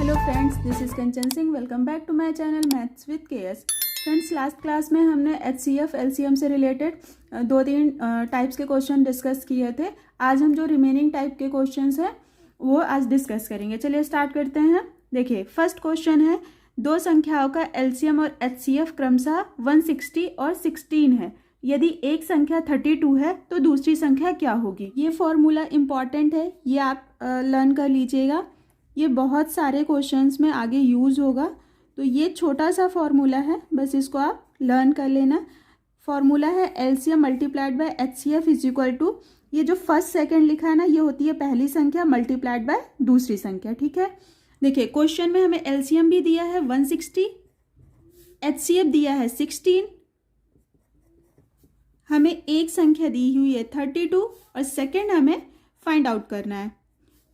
Hello friends, this is Kanchan Singh. Welcome back to my channel maths with KS. Friends, last class में हमने HCF LCM से related 2-3 types के question discuss किए थे। आज हम जो रिमेनिंग टाइप के क्वेश्चंस हैं वो आज डिस्कस करेंगे। चलिए स्टार्ट करते हैं। देखिए, फर्स्ट क्वेश्चन है, दो संख्याओं का एलसीएम और एचसीएफ क्रमशः 160 और 16 है। यदि एक संख्या 32 है तो दूसरी संख्या क्या होगी। ये फॉर्मूला इम्पॉर्टेंट है, ये आप लर्न कर लीजिएगा। ये बहुत सारे क्वेश्चंस में आगे यूज़ होगा, तो ये छोटा सा फॉर्मूला है, बस इसको आप लर्न कर लेना। फॉर्मूला है LCM multiplied by HCF is equal to, ये जो फर्स्ट सेकंड लिखा है ना, ये होती है पहली संख्या मल्टीप्लाइड बाय दूसरी संख्या। ठीक है, देखिए क्वेश्चन में हमें एलसीएम भी दिया है 160, एचसीएफ दिया है 16, हमें एक संख्या दी हुई है 32 और सेकेंड हमें फाइंड आउट करना है।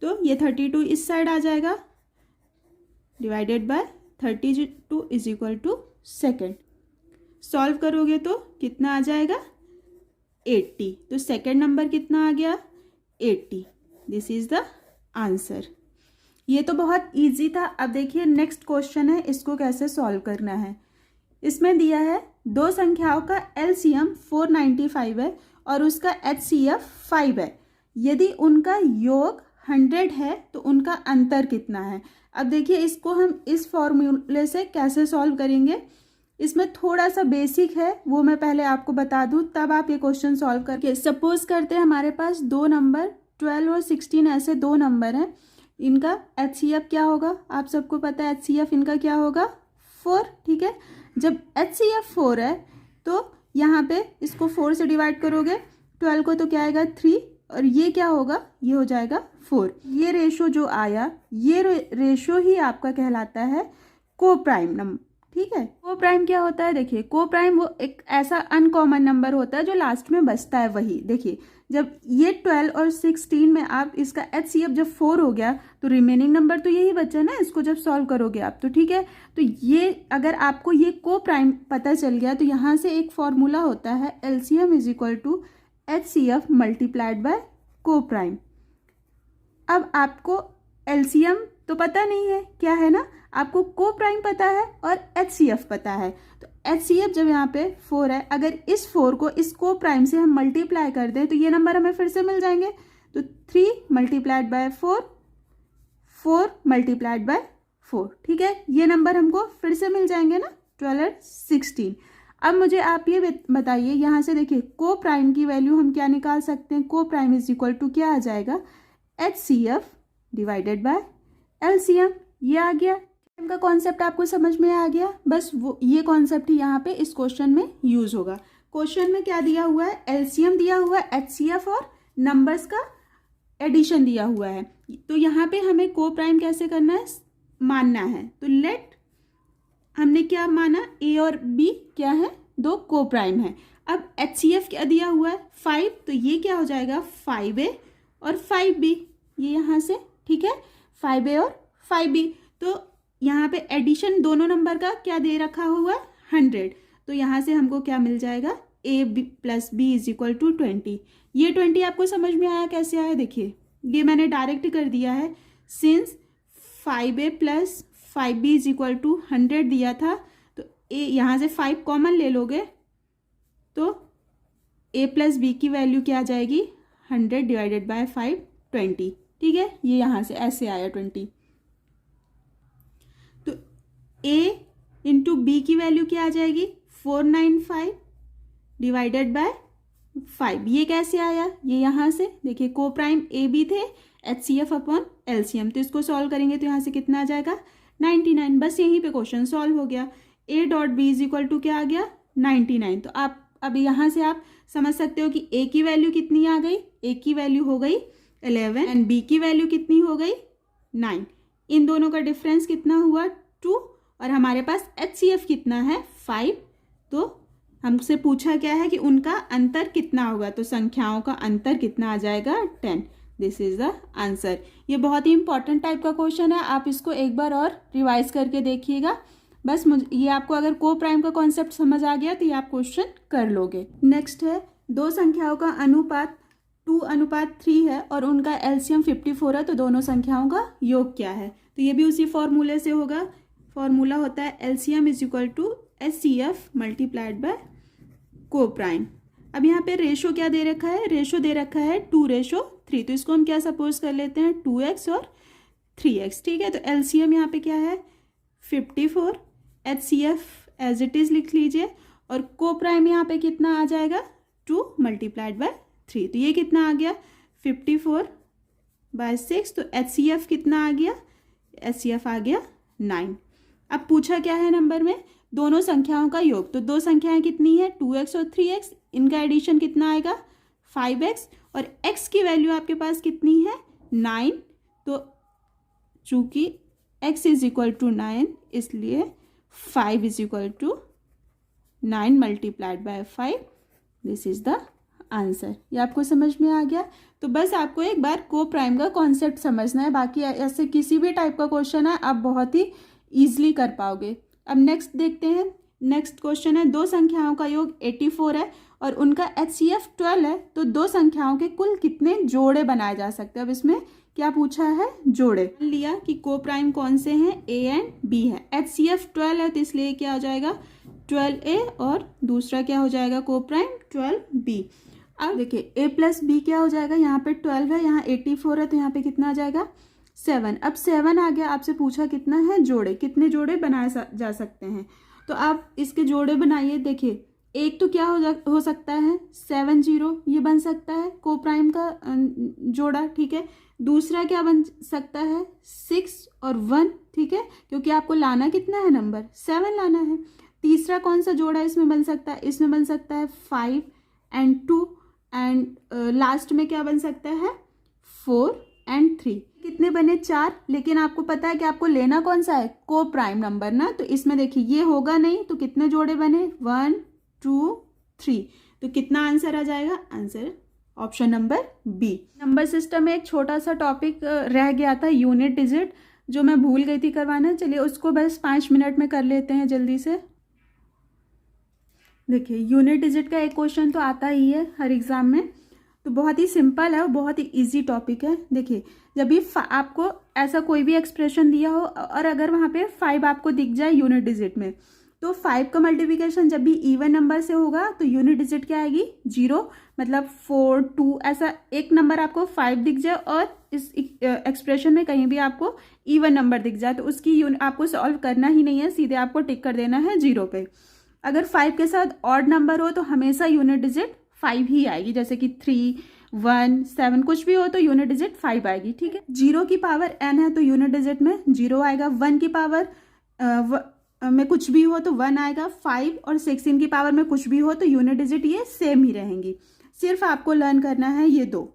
तो ये 32 इस साइड आ जाएगा, divided by 32 is equal to second. Solve करोगे तो कितना आ जाएगा 80। तो सेकेंड नंबर कितना आ गया 80। This is the answer. ये तो बहुत इजी था। अब देखिए नेक्स्ट क्वेश्चन है, इसको कैसे सॉल्व करना है। इसमें दिया है दो संख्याओं का एलसीएम 495 है और उसका एचसीएफ 5 है। यदि उनका योग 100 है तो उनका अंतर कितना है। अब देखिए इसको हम इस फॉर्मूले से कैसे सॉल्व करेंगे। इसमें थोड़ा सा बेसिक है, वो मैं पहले आपको बता दूं, तब आप ये क्वेश्चन सॉल्व करके। सपोज करते हैं हमारे पास दो नंबर 12 और 16 ऐसे दो नंबर हैं, इनका एचसीएफ क्या होगा। आप सबको पता है एचसीएफ इनका क्या होगा 4। ठीक है, जब एचसीएफ 4 है तो यहाँ पे इसको 4 से डिवाइड करोगे, 12 को तो क्या आएगा 3 और ये क्या होगा, ये हो जाएगा 4। ये रेशो जो आया, ये रेशो ही आपका कहलाता है को प्राइम नंबर। ठीक है, को प्राइम क्या होता है, देखिए को प्राइम वो एक ऐसा अनकॉमन नंबर होता है जो लास्ट में बचता है। वही देखिए, जब ये 12 और 16 में आप इसका एचसीएफ जब 4 हो गया तो रिमेनिंग नंबर तो यही बचा ना, इसको जब सॉल्व करोगे आप तो। ठीक है, तो ये अगर आपको ये को प्राइम पता चल गया तो यहाँ से एक फॉर्मूला होता है LCM is equal to HCF multiplied by coprime. अब आपको एलसीएम तो पता नहीं है क्या है ना, आपको को प्राइम पता है और एचसीएफ पता है। तो एचसीएफ जब यहाँ पे 4 है, अगर इस 4 को इस को प्राइम से हम मल्टीप्लाई कर दें तो ये नंबर हमें फिर से मिल जाएंगे। तो 3 मल्टीप्लाइड बाय 4, 4 मल्टीप्लाइड बाय 4। ठीक है, ये नंबर हमको फिर से मिल जाएंगे ना, 12 और 16। अब मुझे आप ये बताइए, यहाँ से देखिए को प्राइम की वैल्यू हम क्या निकाल सकते हैं। को प्राइम इज इक्वल टू क्या आ जाएगा, एचसीएफ डिवाइडेड बाय एलसीएम। ये आ गया, इनका कॉन्सेप्ट आपको समझ में आ गया। बस वो ये कॉन्सेप्ट ही यहाँ पे इस क्वेश्चन में यूज होगा। क्वेश्चन में क्या दिया हुआ है, एलसीएम दिया हुआ है, एचसीएफ और नंबर्स का एडिशन दिया हुआ है। तो यहाँ पे हमें को प्राइम कैसे करना है, मानना है। तो लेट, हमने क्या माना, ए और बी क्या है, दो को प्राइम है। अब एचसीएफ क्या दिया हुआ है 5, तो ये क्या हो जाएगा 5a और 5b, ये यहाँ से। ठीक है, 5a और 5b। तो यहाँ पे एडिशन दोनों नंबर का क्या दे रखा हुआ है 100। तो यहाँ से हमको क्या मिल जाएगा, a plus b is equal to 20। ये 20 आपको समझ में आया कैसे आया, देखिए ये मैंने डायरेक्ट कर दिया है। Since 5a plus 5b is equal to 100 दिया था, तो a यहाँ से 5 कॉमन ले लोगे तो a प्लस b की वैल्यू क्या आ जाएगी 100 डिवाइडेड बाय 5, 20। ठीक है, ये यहाँ से ऐसे आया 20। तो a इंटू बी की वैल्यू क्या आ जाएगी 495 डिवाइडेड बाय 5। ये कैसे आया, ये यहाँ से देखिए को प्राइम ए बी थे, एचसीएफ अपॉन एलसीएम। तो इसको सॉल्व करेंगे तो यहाँ से कितना आ जाएगा 99। बस यहीं पे क्वेश्चन सॉल्व हो गया। a dot B is equal to क्या आ गया 99। तो आप अब यहाँ से आप समझ सकते हो कि a की वैल्यू कितनी आ गई, a की वैल्यू हो गई 11 एंड b की वैल्यू कितनी हो गई 9। इन दोनों का डिफरेंस कितना हुआ 2 और हमारे पास एचसीएफ कितना है 5। तो हमसे पूछा क्या है कि उनका अंतर कितना होगा, तो संख्याओं का अंतर कितना आ जाएगा 10। This is the answer. ये बहुत ही इंपॉर्टेंट टाइप का क्वेश्चन है, आप इसको एक बार और रिवाइज करके देखिएगा। बस ये आपको अगर को प्राइम का कॉन्सेप्ट समझ आ गया तो ये आप क्वेश्चन कर लोगे। नेक्स्ट है, दो संख्याओं का अनुपात 2:3 है और उनका एलसीएम 54 है, तो दोनों संख्याओं का योग क्या है। तो ये भी उसी फॉर्मूले से होगा। फॉर्मूला होता है LCM is equal to HCF multiplied by coprime. अब यहाँ पे रेशो क्या दे रखा है, रेशो दे रखा है 2:3, तो इसको हम क्या सपोज कर लेते हैं 2x और 3x, ठीक है। तो एलसीएम यहाँ पे क्या है 54, एचसीएफ एज इट इज लिख लीजिए, और को प्राइम यहाँ पे कितना आ जाएगा 2 मल्टीप्लाइड बाय 3, तो ये कितना आ गया 54/6। तो एचसीएफ कितना आ गया, एचसीएफ आ गया 9। अब पूछा क्या है नंबर में, दोनों संख्याओं का योग। तो दो संख्याएं कितनी है 2x और 3x, इनका एडिशन कितना आएगा 5x, और x की वैल्यू आपके पास कितनी है 9। तो चूंकि x इज इक्वल टू 9 इसलिए 5 is equal to 9 multiplied by 5, this is the answer. ये आपको समझ में आ गया। तो बस आपको एक बार को प्राइम का कॉन्सेप्ट समझना है, बाकी ऐसे किसी भी टाइप का क्वेश्चन है आप बहुत ही ईजिली कर पाओगे। अब नेक्स्ट देखते हैं। नेक्स्ट क्वेश्चन है, दो संख्याओं का योग 84 है और उनका एचसीएफ 12 है, तो दो संख्याओं के कुल कितने जोड़े बनाए जा सकते हैं। अब इसमें क्या पूछा है, जोड़े। मान लिया कि को प्राइम कौन से हैं, ए एंड बी है। एचसीएफ 12 है तो इसलिए क्या हो जाएगा 12a, और दूसरा क्या हो जाएगा को प्राइम 12b। अब देखिए a प्लस b क्या हो जाएगा, यहाँ पे 12 है, यहाँ 84 है, तो यहाँ पे कितना आ जाएगा 7। अब 7 आ गया, आपसे पूछा कितना है जोड़े, कितने जोड़े बनाए जा सकते हैं। तो आप इसके जोड़े बनाइए। देखिए एक तो क्या हो सकता है 7-0, ये बन सकता है को प्राइम का जोड़ा, ठीक है। दूसरा क्या बन सकता है 6 और 1, ठीक है, क्योंकि आपको लाना कितना है नंबर 7 लाना है। तीसरा कौन सा जोड़ा इसमें बन सकता है, इसमें बन सकता है 5 and 2, एंड लास्ट में क्या बन सकता है 4 and 3। कितने बने 4, लेकिन आपको पता है कि आपको लेना कौन सा है को प्राइम नंबर ना, तो इसमें देखिए ये होगा नहीं, तो कितने जोड़े बने 1 2 3, तो कितना आंसर आ जाएगा, answer option number B. Number system में एक छोटा सा टॉपिक रह गया था यूनिट डिजिट, जो मैं भूल गई थी करवाना। चलिए उसको बस 5 मिनट में कर लेते हैं जल्दी से। देखिए यूनिट डिजिट का एक क्वेश्चन तो आता ही है हर एग्जाम में, तो बहुत ही सिंपल है और बहुत ही इजी टॉपिक है। देखिए जब भी आपको ऐसा कोई भी एक्सप्रेशन दिया हो और अगर वहाँ पे 5 आपको दिख जाए यूनिट डिजिट में, तो 5 का मल्टीप्लिकेशन जब भी इवन नंबर से होगा तो यूनिट डिजिट क्या आएगी 0, मतलब 4 2 ऐसा एक नंबर आपको 5 दिख जाए और इस एक्सप्रेशन में कहीं भी आपको इवन नंबर दिख जाए, तो उसकी आपको सॉल्व करना ही नहीं है, सीधे आपको टिक कर देना है 0 पे। अगर 5 के साथ ऑड नंबर हो तो हमेशा यूनिट डिजिट 5 ही आएगी, जैसे कि 3 1 7 कुछ भी हो तो यूनिट डिजिट 5 आएगी, ठीक है। 0 की पावर n है तो यूनिट डिजिट में 0 आएगा। 1 की पावर में कुछ भी हो तो 1 आएगा। 5 और 16 की पावर में कुछ भी हो तो यूनिट डिजिट ये सेम ही रहेंगी। सिर्फ आपको लर्न करना है ये दो।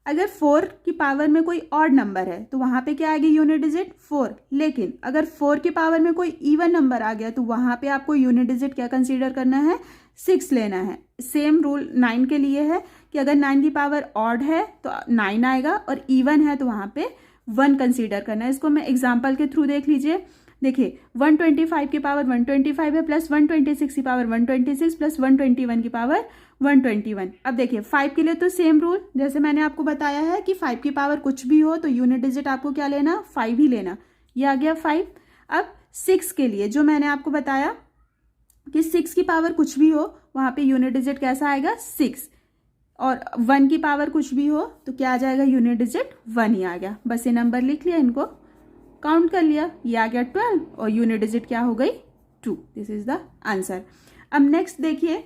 अगर 4 की पावर में कोई ऑड नंबर है तो वहाँ पे क्या आएगी यूनिट डिजिट 4, लेकिन अगर 4 की पावर में कोई इवन नंबर आ गया तो वहाँ पे आपको यूनिट डिजिट क्या कंसीडर करना है 6 लेना है। सेम रूल 9 के लिए है कि अगर 9 की पावर ऑड है तो 9 आएगा और इवन है तो वहाँ पे 1 कंसीडर करना है। इसको मैं एग्जाम्पल के थ्रू देख लीजिए। देखिए 125 की पावर 125 है, प्लस 126 की पावर 126, प्लस 121 की पावर 121। अब देखिए 5 के लिए तो सेम रूल जैसे मैंने आपको बताया है कि 5 की पावर कुछ भी हो तो यूनिट डिजिट आपको क्या लेना 5 ही लेना, ये आ गया 5। अब 6 के लिए जो मैंने आपको बताया कि 6 की पावर कुछ भी हो वहाँ पे यूनिट डिजिट कैसा आएगा 6, और 1 की पावर कुछ भी हो तो क्या आ जाएगा यूनिट डिजिट 1 ही आ गया। बस ये नंबर लिख लिया, इनको काउंट कर लिया, ये आ गया 12 और यूनिट डिजिट क्या हो गई 2। This is the answer. अब नेक्स्ट देखिए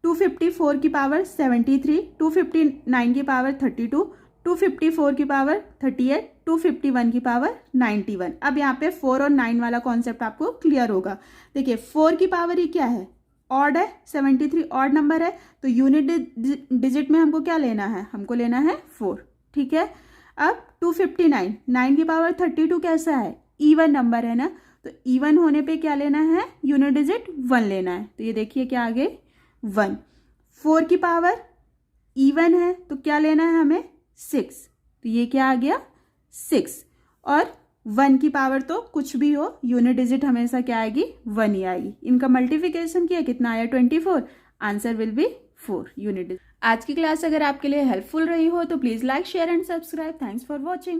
254 की पावर 73, 259 की पावर 32, 254 की पावर 38, 251 की पावर 91। अब यहाँ पे 4 और 9 वाला कॉन्सेप्ट आपको क्लियर होगा। देखिए 4 की पावर ही क्या है ऑड है, 73 ऑड नंबर है, तो यूनिट डिजिट में हमको क्या लेना है, हमको लेना है 4, ठीक है। अब 259, 9 की पावर 32 कैसा है इवन नंबर है ना, तो इवन होने पे क्या लेना है यूनिट डिजिट 1 लेना है, तो ये देखिए क्या आ गए 1। 4 की पावर इवन है तो क्या लेना है हमें 6, तो ये क्या आ गया 6, और 1 की पावर तो कुछ भी हो यूनिट डिजिट हमेशा क्या आएगी 1 ही आएगी। इनका मल्टीप्लिकेशन किया कितना आया 24, answer will be 4 unit digit. आज की क्लास अगर आपके लिए हेल्पफुल रही हो तो please like share and subscribe. Thanks for watching.